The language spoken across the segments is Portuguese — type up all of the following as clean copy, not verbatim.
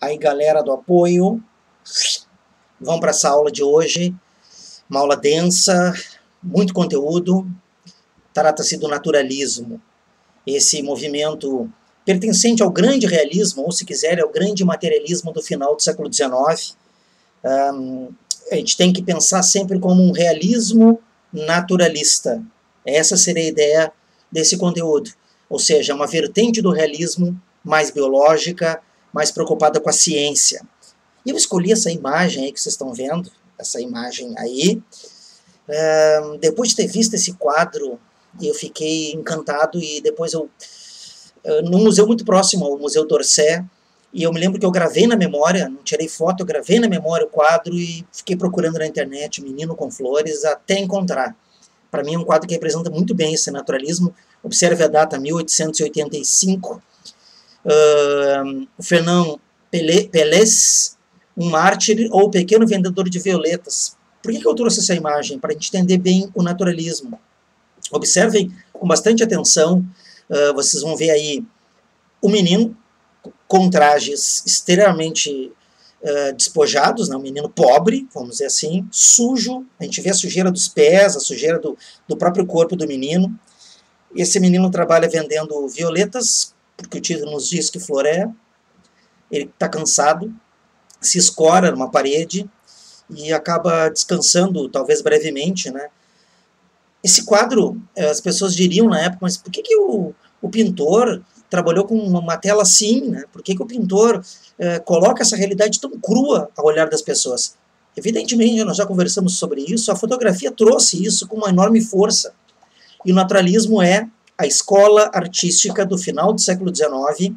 Aí, galera do apoio, vão para essa aula de hoje, uma aula densa, muito conteúdo, trata-se do naturalismo, esse movimento pertencente ao grande realismo, ou se quiser, ao grande materialismo do final do século XIX. A gente tem que pensar sempre como um realismo naturalista. Essa seria a ideia desse conteúdo, ou seja, uma vertente do realismo mais biológica, mais preocupada com a ciência. E eu escolhi essa imagem aí que vocês estão vendo, essa imagem aí. Depois de ter visto esse quadro, eu fiquei encantado e depois num museu muito próximo ao Museu d'Orsay, e eu me lembro que eu gravei na memória, não tirei foto, eu gravei na memória o quadro e fiquei procurando na internet Menino com Flores até encontrar. Para mim é um quadro que representa muito bem esse naturalismo. Observe a data, 1885. O Fernand Pelés, um mártir ou pequeno vendedor de violetas. Por que eu trouxe essa imagem? Para a gente entender bem o naturalismo. Observem com bastante atenção, vocês vão ver aí o menino com trajes extremamente despojados, né? Um menino pobre, vamos dizer assim, sujo, a gente vê a sujeira dos pés, a sujeira do próprio corpo do menino. Esse menino trabalha vendendo violetas, porque o título nos diz que floré. Ele está cansado, se escora numa parede e acaba descansando, talvez brevemente, né? Esse quadro, as pessoas diriam na época, mas por que o pintor trabalhou com uma tela assim, né? Por que o pintor coloca essa realidade tão crua ao olhar das pessoas? Evidentemente, nós já conversamos sobre isso, a fotografia trouxe isso com uma enorme força. E o naturalismo é a escola artística do final do século XIX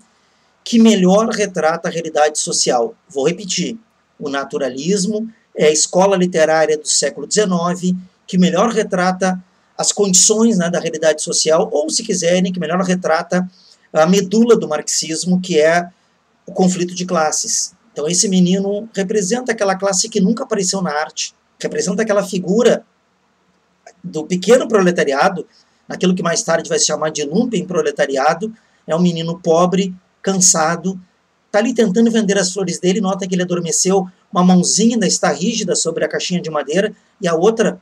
que melhor retrata a realidade social. Vou repetir, o naturalismo é a escola literária do século XIX que melhor retrata as condições, né, da realidade social, ou, se quiserem, que melhor retrata a medula do marxismo, que é o conflito de classes. Então esse menino representa aquela classe que nunca apareceu na arte, representa aquela figura do pequeno proletariado, naquilo que mais tarde vai se chamar de lumpenproletariado. É um menino pobre, cansado, está ali tentando vender as flores dele, nota que ele adormeceu, uma mãozinha ainda está rígida sobre a caixinha de madeira, e a outra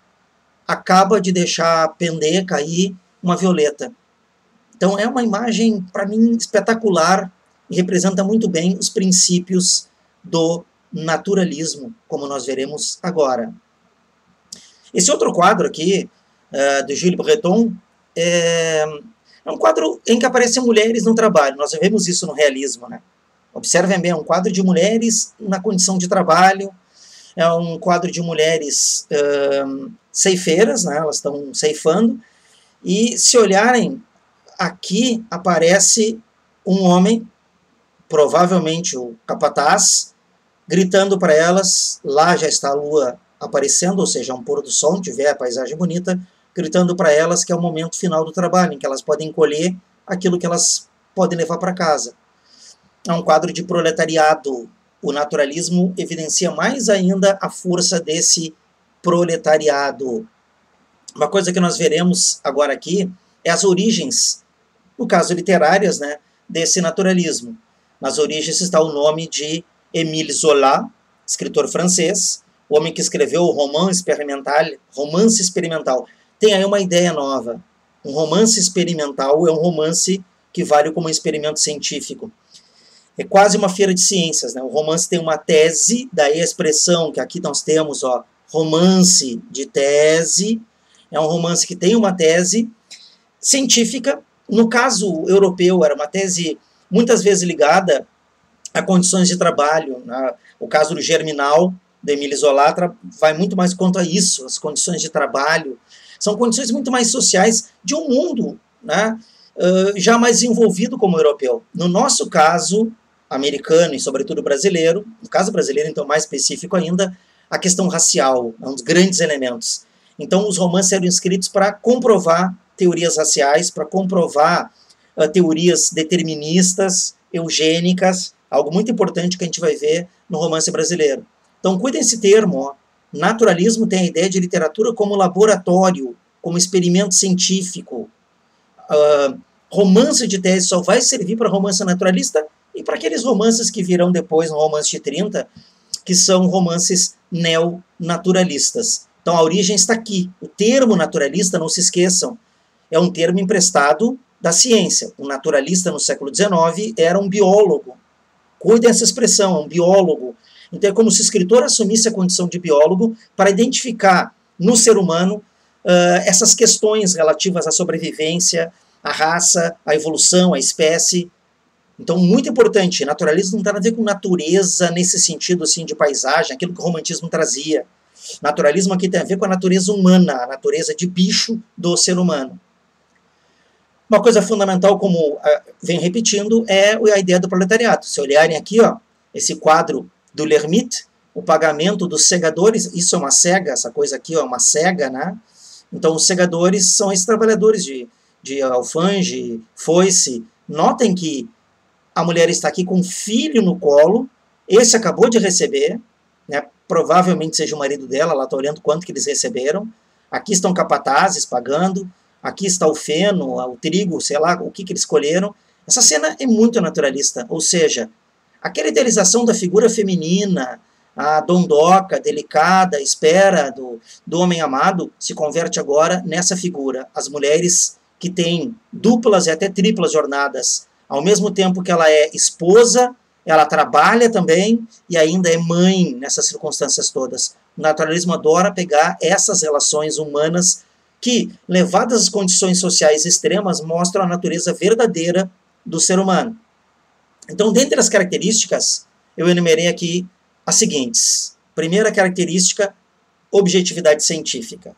acaba de deixar pender, cair uma violeta. Então é uma imagem, para mim, espetacular e representa muito bem os princípios do naturalismo, como nós veremos agora. Esse outro quadro aqui, do Gilles Breton, é um quadro em que aparecem mulheres no trabalho. Nós vemos isso no realismo, né? Observem bem, é um quadro de mulheres na condição de trabalho, é um quadro de mulheres ceifeiras, né? Elas estão ceifando, e se olharem, aqui aparece um homem, provavelmente o capataz, gritando para elas, lá já está a lua aparecendo, ou seja, um pôr do sol, onde tiver a paisagem bonita, gritando para elas que é o momento final do trabalho, em que elas podem colher aquilo que elas podem levar para casa. É um quadro de proletariado. O naturalismo evidencia mais ainda a força desse proletariado. Uma coisa que nós veremos agora aqui é as origens, no caso literárias, né, desse naturalismo. Nas origens está o nome de Émile Zola, escritor francês, o homem que escreveu o Romance Experimental. Tem aí uma ideia nova. Um romance experimental é um romance que vale como um experimento científico. É quase uma feira de ciências, né? O romance tem uma tese, daí a expressão que aqui nós temos, ó, romance de tese. É um romance que tem uma tese científica. No caso europeu, era uma tese muitas vezes ligada a condições de trabalho. Né? O caso do Germinal, de Émile Zola, vai muito mais quanto a isso, as condições de trabalho. São condições muito mais sociais de um mundo, né, já mais envolvido como o europeu. No nosso caso, americano e sobretudo brasileiro, no caso brasileiro, então mais específico ainda, a questão racial é um dos grandes elementos. Então os romances eram escritos para comprovar teorias raciais, para comprovar teorias deterministas, eugênicas, algo muito importante que a gente vai ver no romance brasileiro. Então cuidem esse termo, ó. Naturalismo tem a ideia de literatura como laboratório, como experimento científico. Romance de tese só vai servir para romance naturalista e para aqueles romances que virão depois no romance de 30, que são romances neonaturalistas. Então a origem está aqui. O termo naturalista, não se esqueçam, é um termo emprestado da ciência. O naturalista no século XIX era um biólogo. Cuidem dessa expressão, é um biólogo. Então é como se o escritor assumisse a condição de biólogo para identificar no ser humano essas questões relativas à sobrevivência, à raça, à evolução, à espécie. Então, muito importante, naturalismo não tem nada a ver com natureza nesse sentido assim, de paisagem, aquilo que o romantismo trazia. Naturalismo aqui tem a ver com a natureza humana, a natureza de bicho do ser humano. Uma coisa fundamental, como vem repetindo, é a ideia do proletariado. Se olharem aqui, ó, esse quadro do Lermite, o pagamento dos segadores, isso é uma cega, essa coisa aqui ó, é uma cega, né? Então, os segadores são esses trabalhadores de alfange, foice. Notem que a mulher está aqui com um filho no colo, esse acabou de receber, né, provavelmente seja o marido dela, ela está olhando quanto que eles receberam. Aqui estão capatazes pagando, aqui está o feno, o trigo, sei lá, o que eles escolheram. Essa cena é muito naturalista, ou seja, aquela idealização da figura feminina, a dondoca, delicada, espera do homem amado, se converte agora nessa figura. As mulheres que têm duplas e até triplas jornadas, ao mesmo tempo que ela é esposa, ela trabalha também e ainda é mãe nessas circunstâncias todas. O naturalismo adora pegar essas relações humanas que, levadas às condições sociais extremas, mostram a natureza verdadeira do ser humano. Então, dentre as características, eu enumerei aqui as seguintes. Primeira característica, objetividade científica.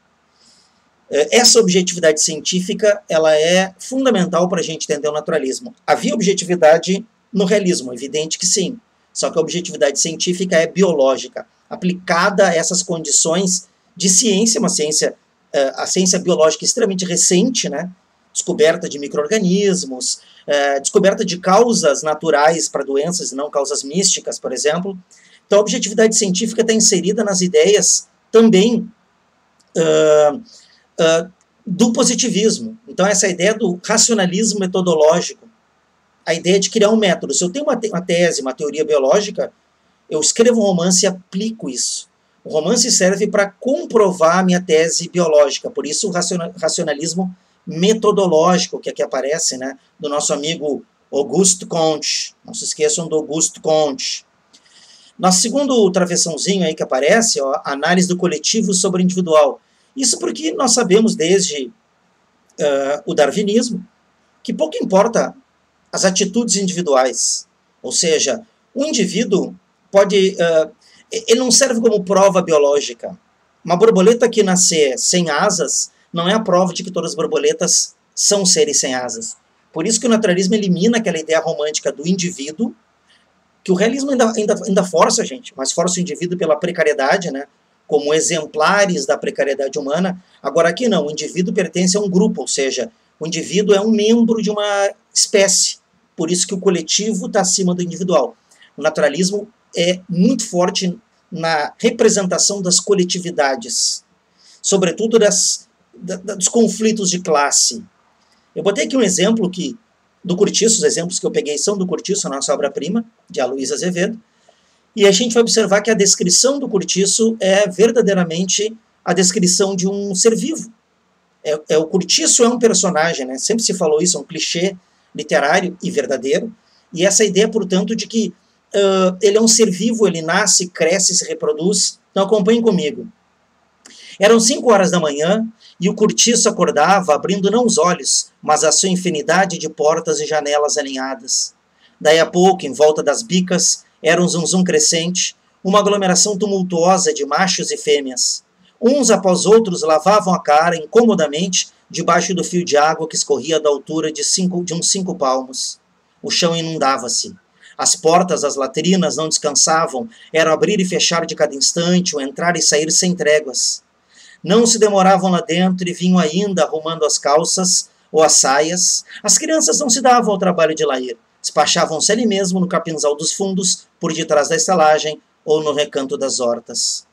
Essa objetividade científica ela é fundamental para a gente entender o naturalismo. Havia objetividade no realismo, evidente que sim. Só que a objetividade científica é biológica, aplicada a essas condições de ciência, uma ciência, a ciência biológica extremamente recente, né? Descoberta de micro-organismos, descoberta de causas naturais para doenças e não causas místicas, por exemplo. Então a objetividade científica está inserida nas ideias também do positivismo. Então essa ideia do racionalismo metodológico, a ideia de criar um método. Se eu tenho uma tese, uma teoria biológica, eu escrevo um romance e aplico isso. O romance serve para comprovar a minha tese biológica, por isso o racionalismo metodológico, que aqui aparece, né, do nosso amigo Auguste Comte. Não se esqueçam do Auguste Comte. Nosso segundo travessãozinho aí que aparece, ó, análise do coletivo sobre o individual. Isso porque nós sabemos desde o darwinismo que pouco importa as atitudes individuais. Ou seja, o indivíduo pode... ele não serve como prova biológica. Uma borboleta que nascer sem asas não é a prova de que todas as borboletas são seres sem asas. Por isso que o naturalismo elimina aquela ideia romântica do indivíduo, que o realismo ainda força a gente, mas força o indivíduo pela precariedade, né? Como exemplares da precariedade humana. Agora aqui não, o indivíduo pertence a um grupo, ou seja, o indivíduo é um membro de uma espécie. Por isso que o coletivo está acima do individual. O naturalismo é muito forte na representação das coletividades, sobretudo dos conflitos de classe. Eu botei aqui um exemplo do Curtiço, os exemplos que eu peguei são do Curtiço, a nossa obra-prima, de Aloysio Azevedo, e a gente vai observar que a descrição do Curtiço é verdadeiramente a descrição de um ser vivo. O Curtiço é um personagem, né? Sempre se falou isso, é um clichê literário e verdadeiro, e essa ideia, portanto, de que ele é um ser vivo, ele nasce, cresce, se reproduz. Então acompanhem comigo. Eram 5 horas da manhã, e o Curtiço acordava, abrindo não os olhos, mas a sua infinidade de portas e janelas alinhadas. Daí a pouco, em volta das bicas, era um zum-zum crescente, uma aglomeração tumultuosa de machos e fêmeas. Uns após outros lavavam a cara incomodamente debaixo do fio de água que escorria da altura de uns 5 palmos. O chão inundava-se. As portas das latrinas não descansavam, era abrir e fechar de cada instante, ou entrar e sair sem tréguas. Não se demoravam lá dentro e vinham ainda arrumando as calças ou as saias. As crianças não se davam ao trabalho de lá ir. Despachavam-se ali mesmo no capinzal dos fundos, por detrás da estalagem ou no recanto das hortas.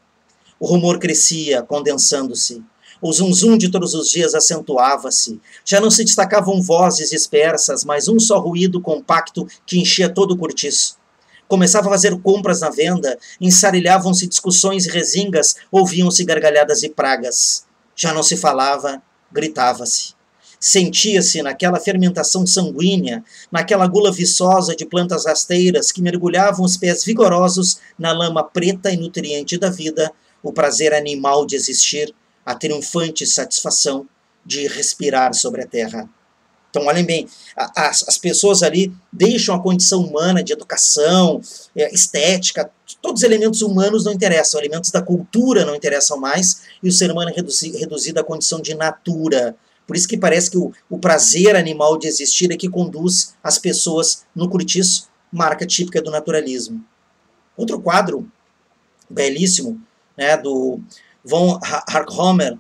O rumor crescia, condensando-se. O zum-zum de todos os dias acentuava-se. Já não se destacavam vozes dispersas, mas um só ruído compacto que enchia todo o cortiço. Começava a fazer compras na venda, ensarilhavam-se discussões e rezingas, ouviam-se gargalhadas e pragas. Já não se falava, gritava-se. Sentia-se naquela fermentação sanguínea, naquela gula viçosa de plantas rasteiras que mergulhavam os pés vigorosos na lama preta e nutriente da vida, o prazer animal de existir, a triunfante satisfação de respirar sobre a terra. Então, olhem bem, as pessoas ali deixam a condição humana de educação, estética, todos os elementos humanos não interessam, elementos da cultura não interessam mais, e o ser humano é reduzido à condição de natura. Por isso que parece que o prazer animal de existir é que conduz as pessoas no cortiço, marca típica do naturalismo. Outro quadro belíssimo, né, do von Harkheimer,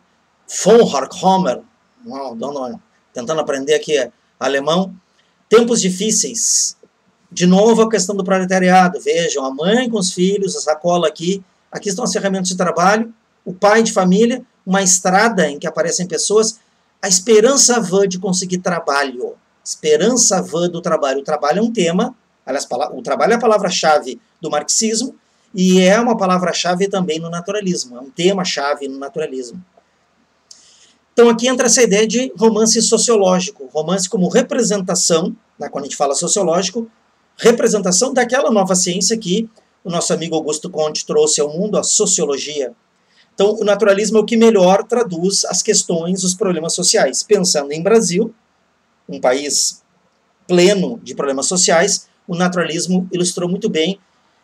tentando aprender aqui alemão, Tempos Difíceis. De novo a questão do proletariado. Vejam, a mãe com os filhos, a sacola aqui. Aqui estão as ferramentas de trabalho, o pai de família, uma estrada em que aparecem pessoas, a esperança vã de conseguir trabalho. Esperança vã do trabalho. O trabalho é um tema, aliás, o trabalho é a palavra-chave do marxismo e é uma palavra-chave também no naturalismo. É um tema-chave no naturalismo. Então aqui entra essa ideia de romance sociológico, romance como representação, né, quando a gente fala sociológico, representação daquela nova ciência que o nosso amigo Augusto Comte trouxe ao mundo, a sociologia. Então o naturalismo é o que melhor traduz as questões, os problemas sociais. Pensando em Brasil, um país pleno de problemas sociais, o naturalismo ilustrou muito bem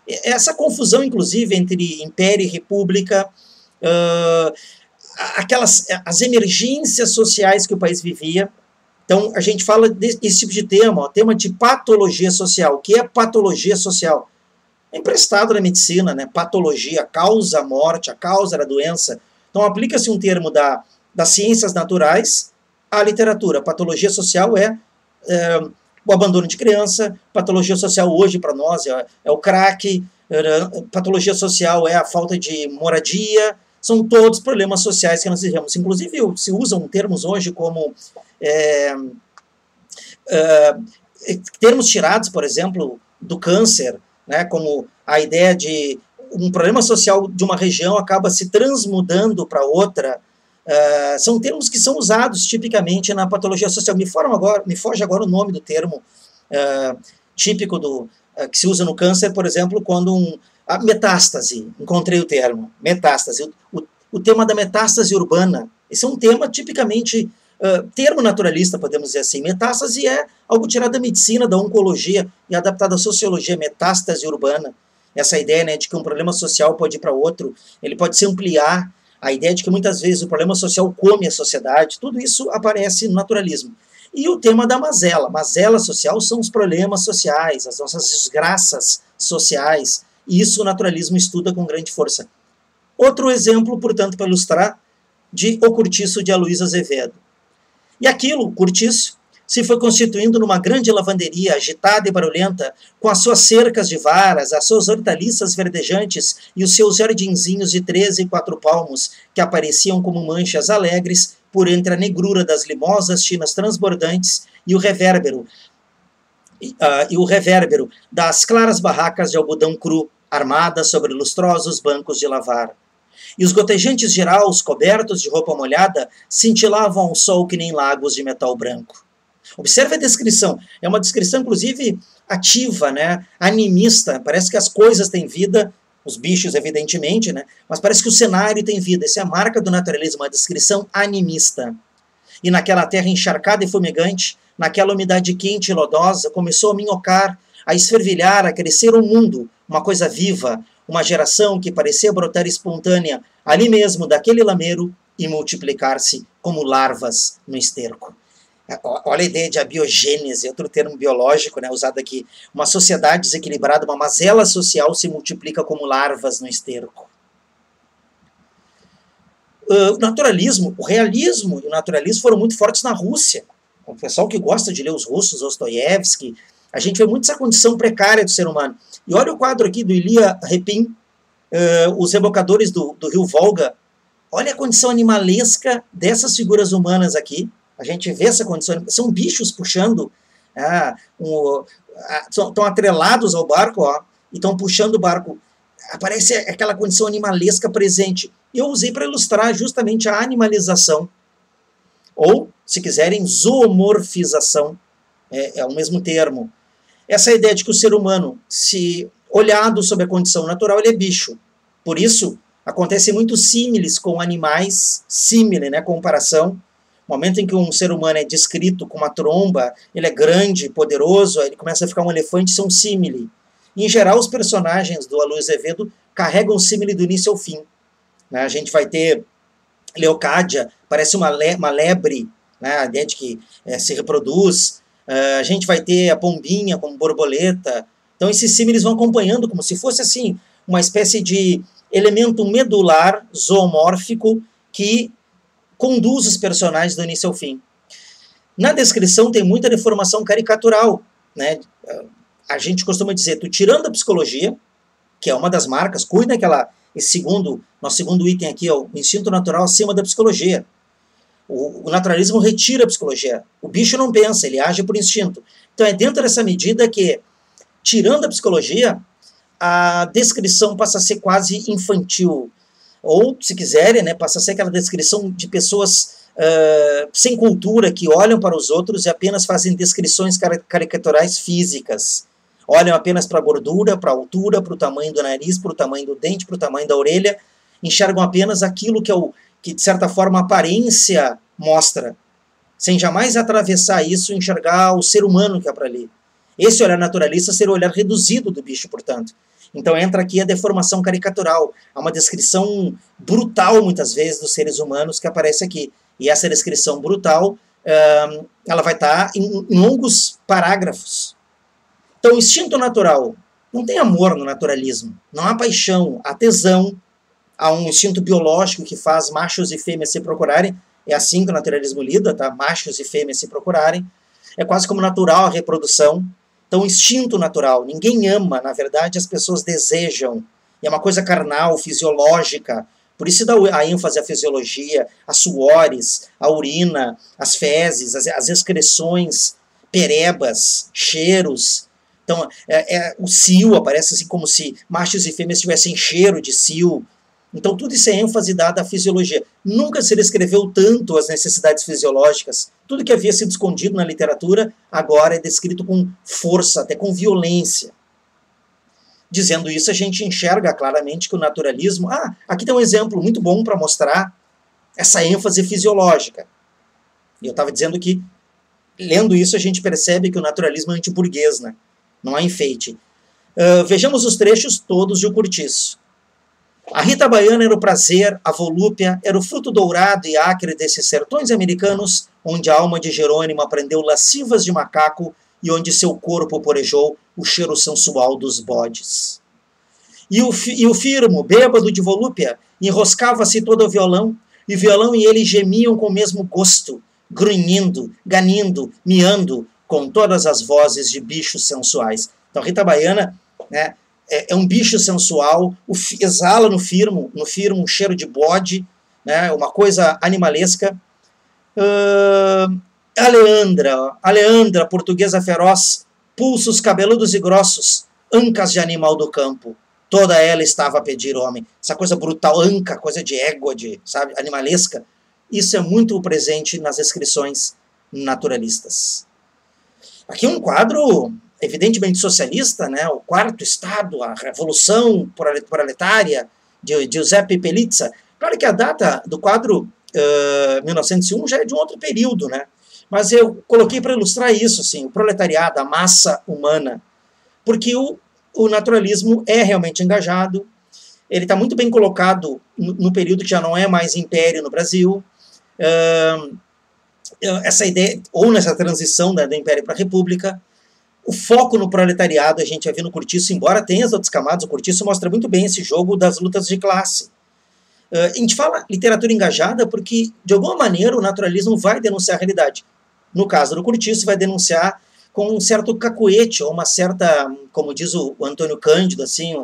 essa confusão, inclusive, entre império e república, as emergências sociais que o país vivia. Então, a gente fala desse tipo de tema, tema de patologia social. O que é patologia social? É emprestado na medicina, né? Patologia, a causa da morte, a causa da doença. Então, aplica-se um termo das ciências naturais à literatura. Patologia social é o abandono de criança, patologia social hoje para nós é o crack, patologia social é a falta de moradia. São todos problemas sociais que nós vivemos. Inclusive, se usam termos hoje como termos tirados, por exemplo, do câncer, né, como a ideia de um problema social de uma região acaba se transmudando para outra. São termos que são usados tipicamente na patologia social. Me foge agora o nome do termo típico que se usa no câncer, por exemplo, quando a metástase, encontrei o termo, metástase, o tema da metástase urbana. Esse é um tema tipicamente, termo naturalista, podemos dizer assim. Metástase é algo tirado da medicina, da oncologia e adaptado à sociologia, metástase urbana. Essa ideia, né, de que um problema social pode ir para outro, ele pode se ampliar, a ideia de que muitas vezes o problema social come a sociedade, tudo isso aparece no naturalismo. E o tema da mazela. Mazela social são os problemas sociais, as nossas desgraças sociais. E isso o naturalismo estuda com grande força. Outro exemplo, portanto, para ilustrar, de O Cortiço de Aloysio Azevedo. E aquilo, o cortiço, se foi constituindo numa grande lavanderia agitada e barulhenta, com as suas cercas de varas, as suas hortaliças verdejantes e os seus jardinzinhos de 13 e 4 palmos, que apareciam como manchas alegres por entre a negrura das limosas chinas transbordantes e o revérbero das claras barracas de algodão cru, armadas sobre lustrosos bancos de lavar. E os gotejantes giraus, cobertos de roupa molhada, cintilavam ao sol que nem lagos de metal branco. Observe a descrição. É uma descrição, inclusive, ativa, né? Animista. Parece que as coisas têm vida, os bichos, evidentemente, né? Mas parece que o cenário tem vida. Essa é a marca do naturalismo, uma descrição animista. E naquela terra encharcada e fumegante, naquela umidade quente e lodosa, começou a minhocar, a esfervilhar, a crescer um mundo, uma coisa viva, uma geração que parecia brotar espontânea ali mesmo daquele lameiro e multiplicar-se como larvas no esterco. Olha a ideia de abiogênese, outro termo biológico, né, usado aqui. Uma sociedade desequilibrada, uma mazela social se multiplica como larvas no esterco. O naturalismo, o realismo e o naturalismo foram muito fortes na Rússia. O pessoal que gosta de ler os russos, Dostoiévski, a gente vê muito essa condição precária do ser humano. E olha o quadro aqui do Ilya Repin, Os Rebocadores do Rio Volga. Olha a condição animalesca dessas figuras humanas aqui. A gente vê essa condição. São bichos puxando, estão atrelados ao barco, ó, e estão puxando o barco. Aparece aquela condição animalesca presente. Eu usei para ilustrar justamente a animalização. Ou, se quiserem, zoomorfização. É o mesmo termo. Essa ideia de que o ser humano, se olhado sob a condição natural, ele é bicho. Por isso, acontecem muitos símiles com animais, símile, né, comparação. No momento em que um ser humano é descrito com uma tromba, ele é grande, poderoso, aí ele começa a ficar um elefante, isso é um símile. Em geral, os personagens do Aloysio Azevedo carregam o símile do início ao fim. Né? A gente vai ter Leocádia, parece uma lebre, né, a ideia de que se reproduz. A gente vai ter a pombinha como borboleta. Então esses símiles vão acompanhando como se fosse assim uma espécie de elemento medular, zoomórfico, que conduz os personagens do início ao fim. Na descrição tem muita deformação caricatural. Né? A gente costuma dizer, tu tirando a psicologia, que é uma das marcas, cuida que nosso segundo item aqui, ó, o instinto natural acima da psicologia. O naturalismo retira a psicologia. O bicho não pensa, ele age por instinto. Então é dentro dessa medida que, tirando a psicologia, a descrição passa a ser quase infantil. Ou, se quiserem, né, passa a ser aquela descrição de pessoas sem cultura, que olham para os outros e apenas fazem descrições caricaturais físicas. Olham apenas para a gordura, para a altura, para o tamanho do nariz, para o tamanho do dente, para o tamanho da orelha. Enxergam apenas aquilo que de certa forma, a aparência mostra, sem jamais atravessar isso e enxergar o ser humano que é para ali. Esse olhar naturalista seria o olhar reduzido do bicho, portanto. Então entra aqui a deformação caricatural, há uma descrição brutal, muitas vezes, dos seres humanos que aparece aqui. E essa descrição brutal, ela vai estar em longos parágrafos. Então, o instinto natural, não tem amor no naturalismo, não há paixão, há tesão, há um instinto biológico que faz machos e fêmeas se procurarem, é assim que o naturalismo lida, tá? Machos e fêmeas se procurarem, é quase como natural a reprodução. Então, instinto natural, ninguém ama, na verdade as pessoas desejam, é uma coisa carnal, fisiológica, por isso dá a ênfase à fisiologia, a suores, a urina, as fezes, as excreções, perebas, cheiros. Então, o cio aparece assim como se machos e fêmeas tivessem cheiro de cio. Então, tudo isso é ênfase dada à fisiologia. Nunca se descreveu tanto as necessidades fisiológicas. Tudo que havia sido escondido na literatura, agora é descrito com força, até com violência. Dizendo isso, a gente enxerga claramente que o naturalismo... aqui tem um exemplo muito bom para mostrar essa ênfase fisiológica. E eu estava dizendo que, lendo isso, a gente percebe que o naturalismo é antiburguês, né? Não há enfeite. Vejamos os trechos todos de O Curtiço. A Rita Baiana era o prazer, a volúpia, era o fruto dourado e acre desses sertões americanos, onde a alma de Jerônimo aprendeu lascivas de macaco e onde seu corpo porejou o cheiro sensual dos bodes. E o firmo, bêbado de volúpia, enroscava-se todo ao violão, e violão e ele gemiam com o mesmo gosto, grunhindo, ganindo, miando, com todas as vozes de bichos sensuais. Então, Rita Baiana, né, é um bicho sensual, exala no firmo um cheiro de bode, né, uma coisa animalesca. A Leandra, portuguesa feroz, pulsos cabeludos e grossos, ancas de animal do campo. Toda ela estava a pedir homem. Essa coisa brutal, anca, coisa de égua, sabe, animalesca. Isso é muito presente nas descrições naturalistas. Aqui um quadro evidentemente socialista, né, o quarto estado, a revolução proletária de Giuseppe Pellizza. Claro que a data do quadro 1901 já é de um outro período, né, mas eu coloquei para ilustrar isso, assim, o proletariado, a massa humana, porque o naturalismo é realmente engajado, ele está muito bem colocado no período que já não é mais império no Brasil, essa ideia, ou nessa transição, né, do império para a república. O foco no proletariado a gente já viu no Curtiço, embora tenha as outras camadas, o Curtiço mostra muito bem esse jogo das lutas de classe. A gente fala literatura engajada porque, de alguma maneira, o naturalismo vai denunciar a realidade. No caso do Curtiço, vai denunciar com um certo cacuete, ou uma certa, como diz o Antônio Cândido, assim,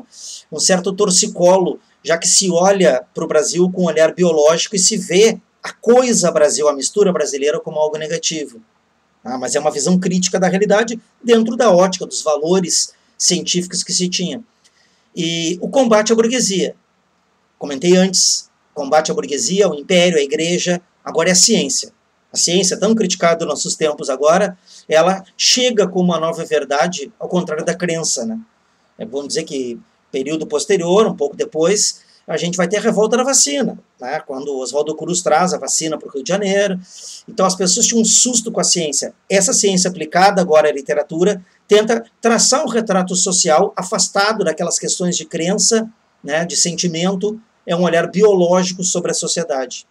um certo torcicolo, já que se olha para o Brasil com um olhar biológico e se vê a coisa Brasil, a mistura brasileira, como algo negativo. Mas é uma visão crítica da realidade dentro da ótica, dos valores científicos que se tinha. E o combate à burguesia. Comentei antes, combate à burguesia, o império, a igreja, agora é a ciência. A ciência, tão criticada nos nossos tempos agora, ela chega como uma nova verdade, ao contrário da crença, né? Vamos dizer que período posterior, um pouco depois, a gente vai ter a revolta da vacina, né? Quando o Oswaldo Cruz traz a vacina para o Rio de Janeiro. Então as pessoas tinham um susto com a ciência. Essa ciência aplicada agora à literatura tenta traçar um retrato social afastado daquelas questões de crença, né, de sentimento, é um olhar biológico sobre a sociedade.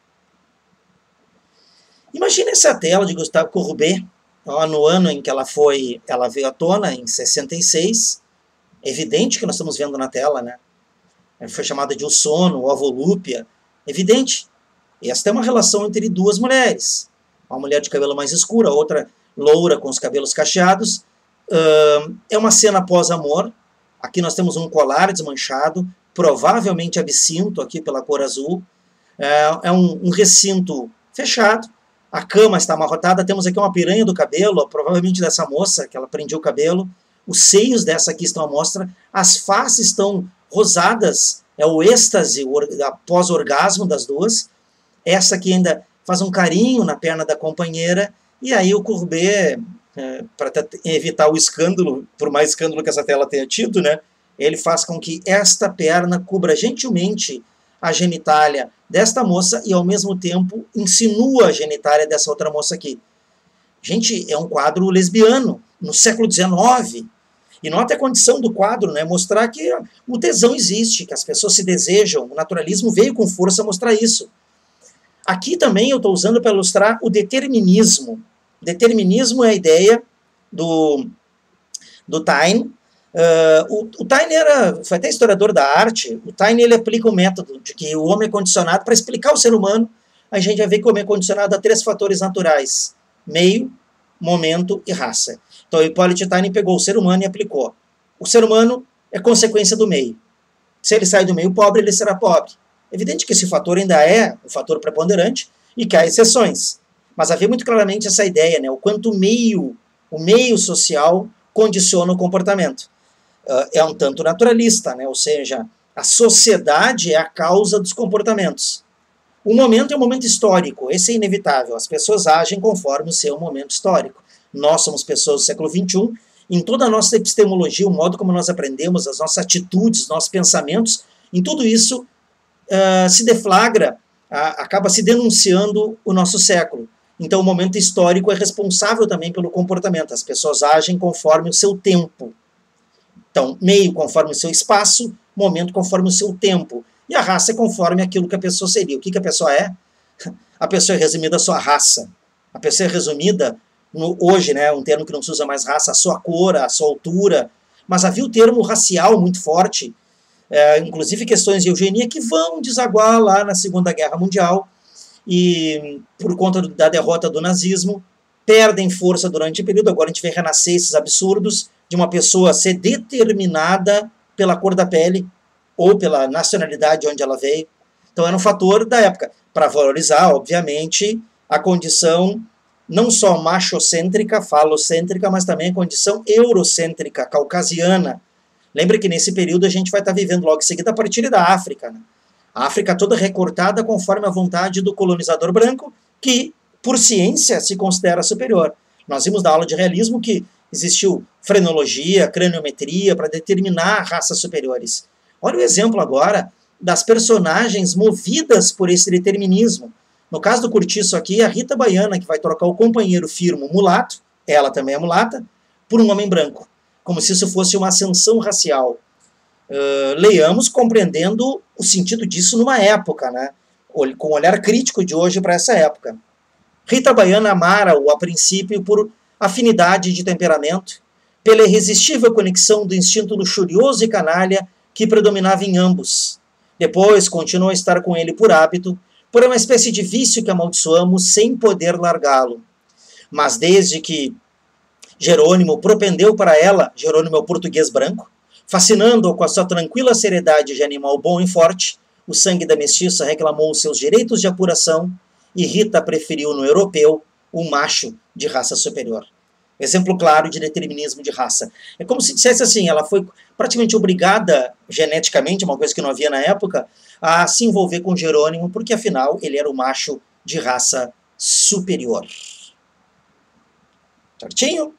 Imagina essa tela de Gustave Courbet, no ano em que ela veio à tona, em 66. É evidente que nós estamos vendo na tela, né? Foi chamada de O Sono, a Volúpia. Evidente. Esta é uma relação entre duas mulheres. Uma mulher de cabelo mais escuro, a outra loura com os cabelos cacheados. É uma cena pós-amor. Aqui nós temos um colar desmanchado, provavelmente absinto aqui pela cor azul. É um recinto fechado. A cama está amarrotada. Temos aqui uma piranha do cabelo, provavelmente dessa moça, que ela prendia o cabelo. Os seios dessa aqui estão à mostra. As faces estão rosadas. É o êxtase pós-orgasmo das duas. Essa aqui ainda faz um carinho na perna da companheira. E aí o Courbet, para evitar o escândalo, por mais escândalo que essa tela tenha tido, né, ele faz com que esta perna cubra gentilmente a genitália desta moça e, ao mesmo tempo, insinua a genitália dessa outra moça aqui. Gente, é um quadro lesbiano, no século XIX. E nota a condição do quadro, né? Mostrar que o tesão existe, que as pessoas se desejam. O naturalismo veio com força mostrar isso. Aqui também eu estou usando para ilustrar o determinismo. Determinismo é a ideia do Taine. O Taine foi até historiador da arte. O Taine ele aplica o método de que o homem é condicionado, para explicar o ser humano, a gente vai ver que o homem é condicionado a 3 fatores naturais: meio, momento e raça. Então, Hippolyte Taine pegou o ser humano e aplicou. O ser humano é consequência do meio. Se ele sai do meio pobre, ele será pobre. Evidente que esse fator ainda é um fator preponderante e que há exceções. Mas havia muito claramente essa ideia, né? O quanto o meio social condiciona o comportamento. É um tanto naturalista, né? Ou seja, a sociedade é a causa dos comportamentos. O momento é um momento histórico, esse é inevitável. As pessoas agem conforme o seu momento histórico. Nós somos pessoas do século XXI, em toda a nossa epistemologia, o modo como nós aprendemos, as nossas atitudes, nossos pensamentos, em tudo isso se deflagra, acaba se denunciando o nosso século. Então o momento histórico é responsável também pelo comportamento. As pessoas agem conforme o seu tempo. Então, meio conforme o seu espaço, momento conforme o seu tempo. E a raça é conforme aquilo que a pessoa seria. O que a pessoa é? A pessoa é resumida à sua raça. A pessoa é resumida, hoje, né, um termo que não se usa mais, raça, a sua cor, a sua altura. Mas havia o termo racial muito forte, inclusive questões de eugenia que vão desaguar lá na Segunda Guerra Mundial. E por conta da derrota do nazismo, perdem força durante o período. Agora a gente vê renascer esses absurdos de uma pessoa ser determinada pela cor da pele ou pela nacionalidade de onde ela veio. Então era um fator da época, para valorizar, obviamente, a condição não só machocêntrica, falocêntrica, mas também a condição eurocêntrica, caucasiana. Lembre que nesse período a gente vai estar vivendo logo em seguida a partilha da África, né? A África toda recortada conforme a vontade do colonizador branco, que, por ciência, se considera superior. Nós vimos na aula de realismo que existiu frenologia, craniometria, para determinar raças superiores. Olha o exemplo agora das personagens movidas por esse determinismo. No caso do Curtiço aqui, a Rita Baiana, que vai trocar o companheiro firmo mulato, ela também é mulata, por um homem branco. Como se isso fosse uma ascensão racial. Leiamos compreendendo o sentido disso numa época, né? Com o olhar crítico de hoje para essa época. Rita Baiana amara-o a princípio por afinidade de temperamento, pela irresistível conexão do instinto luxurioso e canalha que predominava em ambos. Depois continuou a estar com ele por hábito, por uma espécie de vício que amaldiçoamos sem poder largá-lo. Mas desde que Jerônimo propendeu para ela, Jerônimo é o português branco, Fascinando-o com a sua tranquila seriedade de animal bom e forte, o sangue da mestiça reclamou seus direitos de apuração e Rita preferiu no europeu o macho de raça superior. Exemplo claro de determinismo de raça. É como se dissesse assim, ela foi praticamente obrigada, geneticamente, uma coisa que não havia na época, a se envolver com Jerônimo, porque afinal ele era o macho de raça superior. Certinho?